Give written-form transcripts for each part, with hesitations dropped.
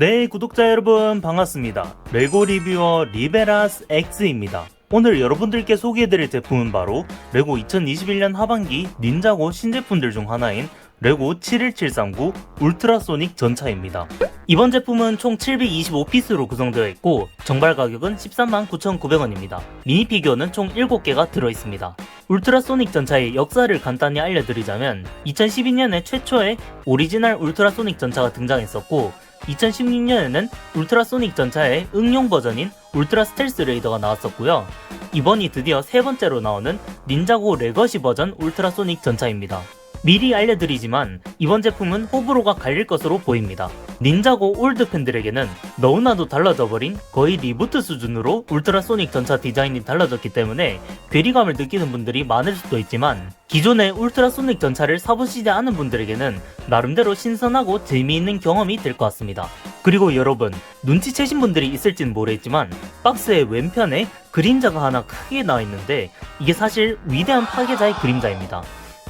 네, 구독자 여러분 반갑습니다. 레고 리뷰어 리베라스 X입니다. 오늘 여러분들께 소개해드릴 제품은 바로 레고 2021년 하반기 닌자고 신제품들 중 하나인 레고 71739 울트라소닉 전차입니다. 이번 제품은 총 725피스로 구성되어 있고 정발 가격은 139,900원입니다. 미니 피규어는 총 7개가 들어있습니다. 울트라소닉 전차의 역사를 간단히 알려드리자면 2012년에 최초의 오리지널 울트라소닉 전차가 등장했었고 2016년에는 울트라소닉 전차의 응용 버전인 울트라 스텔스 레이더가 나왔었고요. 이번이 드디어 세 번째로 나오는 닌자고 레거시 버전 울트라소닉 전차입니다. 미리 알려드리지만 이번 제품은 호불호가 갈릴 것으로 보입니다. 닌자고 올드 팬들에게는 너무나도 달라져 버린 거의 리부트 수준으로 울트라소닉 전차 디자인이 달라졌기 때문에 괴리감을 느끼는 분들이 많을 수도 있지만 기존의 울트라소닉 전차를 사보시지 않은 분들에게는 나름대로 신선하고 재미있는 경험이 될 것 같습니다. 그리고 여러분, 눈치채신 분들이 있을지는 모르겠지만 박스의 왼편에 그림자가 하나 크게 나와 있는데 이게 사실 위대한 파괴자의 그림자입니다.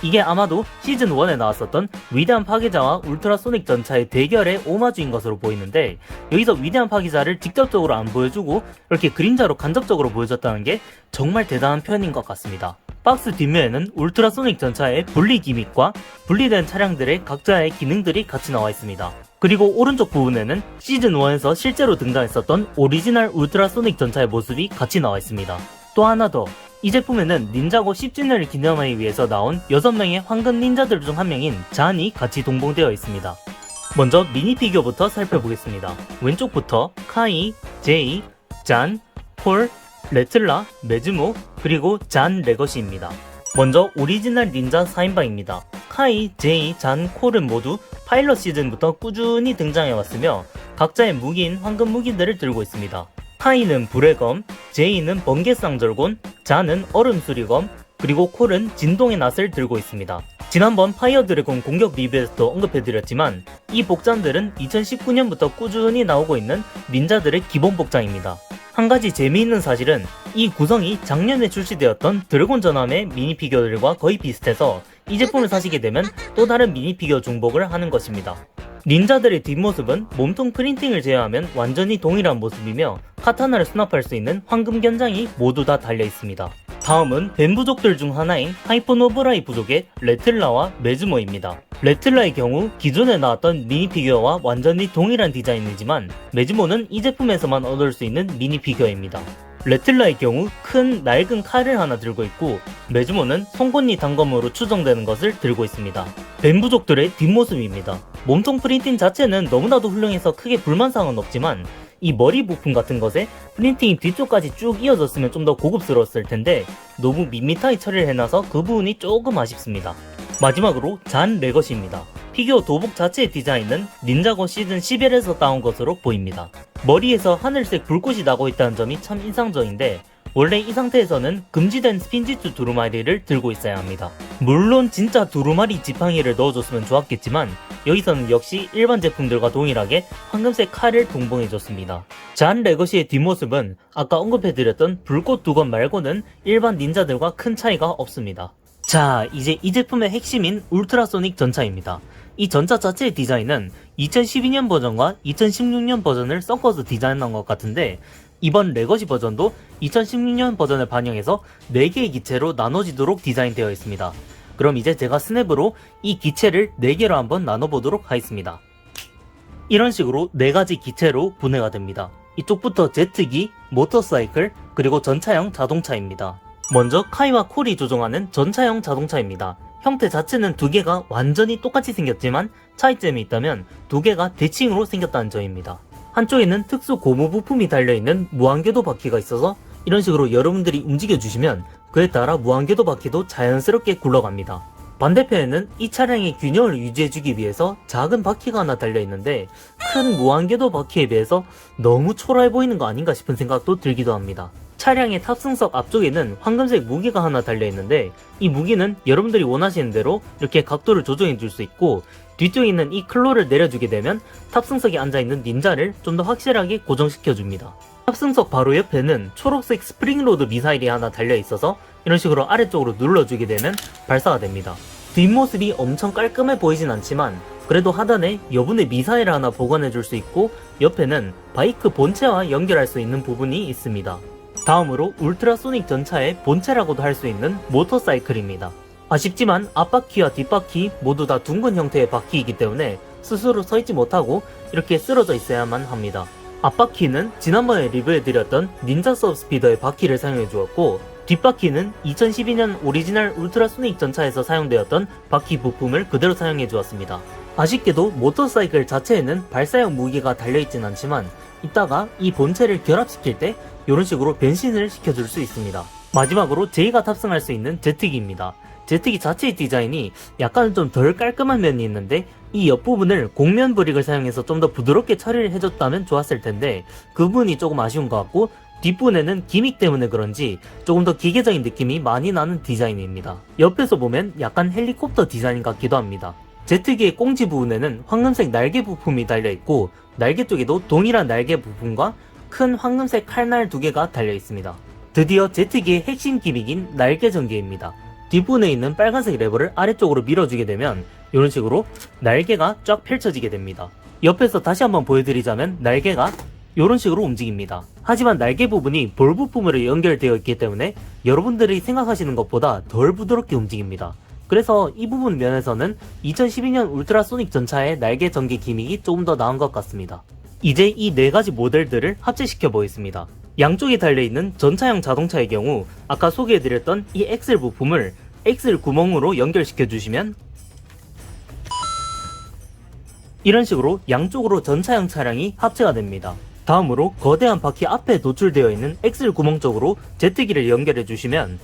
이게 아마도 시즌1에 나왔었던 위대한 파괴자와 울트라소닉 전차의 대결의 오마주인 것으로 보이는데 여기서 위대한 파괴자를 직접적으로 안 보여주고 이렇게 그림자로 간접적으로 보여줬다는 게 정말 대단한 표현인 것 같습니다. 박스 뒷면에는 울트라소닉 전차의 분리 기믹과 분리된 차량들의 각자의 기능들이 같이 나와 있습니다. 그리고 오른쪽 부분에는 시즌1에서 실제로 등장했었던 오리지널 울트라소닉 전차의 모습이 같이 나와 있습니다. 또 하나 더, 이 제품에는 닌자고 10주년을 기념하기 위해서 나온 6명의 황금 닌자들 중 한 명인 잔이 같이 동봉되어 있습니다. 먼저 미니 피규어부터 살펴보겠습니다. 왼쪽부터 카이, 제이, 잔, 폴, 레틀라, 메즈모, 그리고 잔 레거시입니다. 먼저 오리지널 닌자 4인방입니다. 카이, 제이, 잔, 콜은 모두 파일럿 시즌부터 꾸준히 등장해왔으며 각자의 무기인 황금 무기들을 들고 있습니다. 카이는 불의 검, 제이는 번개 쌍절곤, 잔은 얼음 수리검, 그리고 콜은 진동의 낫을 들고 있습니다. 지난번 파이어 드래곤 공격 리뷰에서도 언급해드렸지만 이 복장들은 2019년부터 꾸준히 나오고 있는 닌자들의 기본 복장입니다. 한 가지 재미있는 사실은 이 구성이 작년에 출시되었던 드래곤 전함의 미니 피규어들과 거의 비슷해서 이 제품을 사시게 되면 또 다른 미니 피규어 중복을 하는 것입니다. 닌자들의 뒷모습은 몸통 프린팅을 제외하면 완전히 동일한 모습이며 카타나를 수납할 수 있는 황금 견장이 모두 다 달려 있습니다. 다음은 뱀 부족들 중 하나인 하이퍼노브라이 부족의 레틀라와 메즈모입니다. 레틀라의 경우 기존에 나왔던 미니 피규어와 완전히 동일한 디자인이지만 메즈모는 이 제품에서만 얻을 수 있는 미니 피규어입니다. 레틀라의 경우 큰 낡은 칼을 하나 들고 있고 메즈모는 송곳니 단검으로 추정되는 것을 들고 있습니다. 뱀 부족들의 뒷모습입니다. 몸통 프린팅 자체는 너무나도 훌륭해서 크게 불만사항은 없지만 이 머리 부품 같은 것에 프린팅이 뒤쪽까지 쭉 이어졌으면 좀 더 고급스러웠을 텐데 너무 밋밋하게 처리를 해놔서 그 부분이 조금 아쉽습니다. 마지막으로 잔 레거시입니다. 피규어 도복 자체의 디자인은 닌자고 시즌 11에서 따온 것으로 보입니다. 머리에서 하늘색 불꽃이 나고 있다는 점이 참 인상적인데 원래 이 상태에서는 금지된 스핀지츠 두루마리를 들고 있어야 합니다. 물론 진짜 두루마리 지팡이를 넣어줬으면 좋았겠지만 여기서는 역시 일반 제품들과 동일하게 황금색 칼을 동봉해줬습니다. 잔 레거시의 뒷모습은 아까 언급해드렸던 불꽃 두건 말고는 일반 닌자들과 큰 차이가 없습니다. 자, 이제 이 제품의 핵심인 울트라소닉 전차입니다. 이 전차 자체의 디자인은 2012년 버전과 2016년 버전을 섞어서 디자인한 것 같은데 이번 레거시 버전도 2016년 버전을 반영해서 4개의 기체로 나눠지도록 디자인되어 있습니다. 그럼 이제 제가 스냅으로 이 기체를 4개로 한번 나눠보도록 하겠습니다. 이런 식으로 4가지 기체로 분해가 됩니다. 이쪽부터 제트기, 모터사이클, 그리고 전차형 자동차입니다. 먼저 카이와 콜이 조종하는 전차형 자동차입니다. 형태 자체는 2개가 완전히 똑같이 생겼지만 차이점이 있다면 2개가 대칭으로 생겼다는 점입니다. 한쪽에는 특수 고무 부품이 달려있는 무한궤도 바퀴가 있어서 이런 식으로 여러분들이 움직여주시면 그에 따라 무한궤도 바퀴도 자연스럽게 굴러갑니다. 반대편에는 이 차량의 균형을 유지해주기 위해서 작은 바퀴가 하나 달려있는데 큰 무한궤도 바퀴에 비해서 너무 초라해 보이는 거 아닌가 싶은 생각도 들기도 합니다. 차량의 탑승석 앞쪽에는 황금색 무기가 하나 달려있는데 이 무기는 여러분들이 원하시는 대로 이렇게 각도를 조정해 줄 수 있고 뒤쪽에 있는 이 클로를 내려주게 되면 탑승석에 앉아있는 닌자를 좀 더 확실하게 고정시켜 줍니다. 탑승석 바로 옆에는 초록색 스프링로드 미사일이 하나 달려있어서 이런 식으로 아래쪽으로 눌러주게 되면 발사가 됩니다. 뒷모습이 엄청 깔끔해 보이진 않지만 그래도 하단에 여분의 미사일을 하나 보관해줄 수 있고 옆에는 바이크 본체와 연결할 수 있는 부분이 있습니다. 다음으로 울트라소닉 전차의 본체라고도 할 수 있는 모터사이클입니다. 아쉽지만 앞바퀴와 뒷바퀴 모두 다 둥근 형태의 바퀴이기 때문에 스스로 서 있지 못하고 이렇게 쓰러져 있어야만 합니다. 앞바퀴는 지난번에 리뷰해드렸던 닌자 서브스피더의 바퀴를 사용해 주었고 뒷바퀴는 2012년 오리지널 울트라소닉 전차에서 사용되었던 바퀴 부품을 그대로 사용해 주었습니다. 아쉽게도 모터사이클 자체에는 발사형 무기가 달려있진 않지만 이따가 이 본체를 결합시킬 때 이런 식으로 변신을 시켜줄 수 있습니다. 마지막으로 제이가 탑승할 수 있는 제트기입니다. 제트기 자체의 디자인이 약간 좀 덜 깔끔한 면이 있는데 이 옆부분을 곡면 브릭을 사용해서 좀 더 부드럽게 처리를 해줬다면 좋았을 텐데 그 부분이 조금 아쉬운 것 같고 뒷부분에는 기믹 때문에 그런지 조금 더 기계적인 느낌이 많이 나는 디자인입니다. 옆에서 보면 약간 헬리콥터 디자인 같기도 합니다. 제트기의 꽁지 부분에는 황금색 날개 부품이 달려있고 날개 쪽에도 동일한 날개 부품과 큰 황금색 칼날 2개가 달려있습니다. 드디어 제트기의 핵심 기믹인 날개 전개입니다. 뒷부분에 있는 빨간색 레버를 아래쪽으로 밀어주게 되면 이런 식으로 날개가 쫙 펼쳐지게 됩니다. 옆에서 다시 한번 보여드리자면 날개가 이런 식으로 움직입니다. 하지만 날개 부분이 볼 부품으로 연결되어 있기 때문에 여러분들이 생각하시는 것보다 덜 부드럽게 움직입니다. 그래서 이 부분 면에서는 2012년 울트라소닉 전차의 날개 전개 기믹이 조금 더 나은 것 같습니다. 이제 이 4가지 모델들을 합체시켜 보겠습니다. 양쪽에 달려있는 전차형 자동차의 경우 아까 소개해드렸던 이 엑셀 부품을 엑셀 구멍으로 연결시켜 주시면 이런 식으로 양쪽으로 전차형 차량이 합체가 됩니다. 다음으로 거대한 바퀴 앞에 노출되어 있는 엑셀 구멍 쪽으로 제트기를 연결해 주시면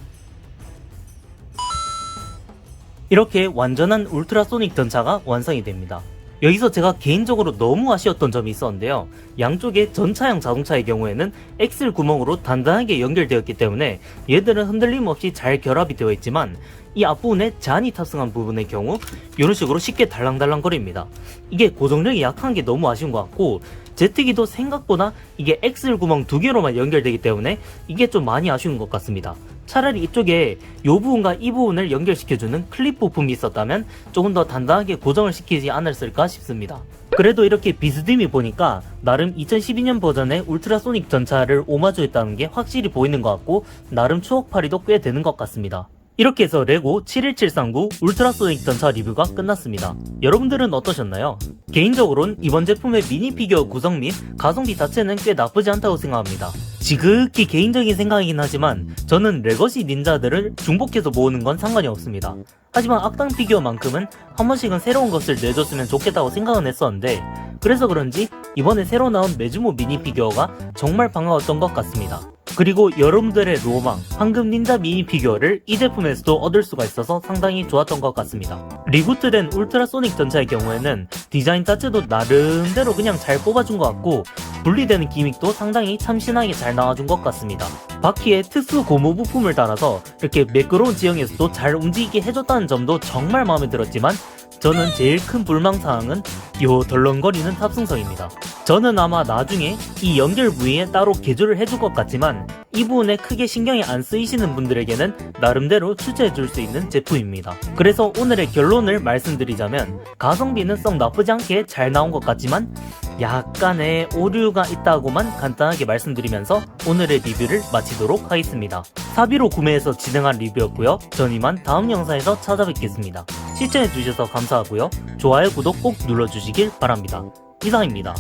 이렇게 완전한 울트라소닉 전차가 완성이 됩니다. 여기서 제가 개인적으로 너무 아쉬웠던 점이 있었는데요. 양쪽에 전차형 자동차의 경우에는 엑셀 구멍으로 단단하게 연결되었기 때문에 얘들은 흔들림 없이 잘 결합이 되어 있지만 이 앞부분에 잔이 탑승한 부분의 경우 이런 식으로 쉽게 달랑달랑거립니다. 이게 고정력이 약한 게 너무 아쉬운 것 같고 제트기도 생각보다 이게 엑셀 구멍 2개로만 연결되기 때문에 이게 좀 많이 아쉬운 것 같습니다. 차라리 이쪽에 이 부분과 이 부분을 연결시켜주는 클립 부품이 있었다면 조금 더 단단하게 고정을 시키지 않았을까 싶습니다. 그래도 이렇게 비스듬히 보니까 나름 2012년 버전의 울트라소닉 전차를 오마주했다는 게 확실히 보이는 것 같고 나름 추억팔이도 꽤 되는 것 같습니다. 이렇게 해서 레고 71739 울트라소닉 전차 리뷰가 끝났습니다. 여러분들은 어떠셨나요? 개인적으로는 이번 제품의 미니 피규어 구성 및 가성비 자체는 꽤 나쁘지 않다고 생각합니다. 지극히 개인적인 생각이긴 하지만 저는 레거시 닌자들을 중복해서 모으는 건 상관이 없습니다. 하지만 악당 피규어만큼은 한 번씩은 새로운 것을 내줬으면 좋겠다고 생각은 했었는데 그래서 그런지 이번에 새로 나온 메즈모 미니 피규어가 정말 반가웠던 것 같습니다. 그리고 여러분들의 로망, 황금 닌자 미니 피규어를 이 제품에서도 얻을 수가 있어서 상당히 좋았던 것 같습니다. 리부트된 울트라소닉 전차의 경우에는 디자인 자체도 나름대로 그냥 잘 뽑아준 것 같고 분리되는 기믹도 상당히 참신하게 잘 나와준 것 같습니다. 바퀴에 특수 고무 부품을 달아서 이렇게 매끄러운 지형에서도 잘 움직이게 해줬다는 점도 정말 마음에 들었지만 저는 제일 큰 불만사항은 요 덜렁거리는 탑승성입니다. 저는 아마 나중에 이 연결 부위에 따로 개조를 해줄 것 같지만 이 부분에 크게 신경이 안 쓰이시는 분들에게는 나름대로 추천해줄 수 있는 제품입니다. 그래서 오늘의 결론을 말씀드리자면 가성비는 썩 나쁘지 않게 잘 나온 것 같지만 약간의 오류가 있다고만 간단하게 말씀드리면서 오늘의 리뷰를 마치도록 하겠습니다. 사비로 구매해서 진행한 리뷰였고요. 전 이만 다음 영상에서 찾아뵙겠습니다. 시청해주셔서 감사하고요. 좋아요, 구독 꼭 눌러주시길 바랍니다. 이상입니다.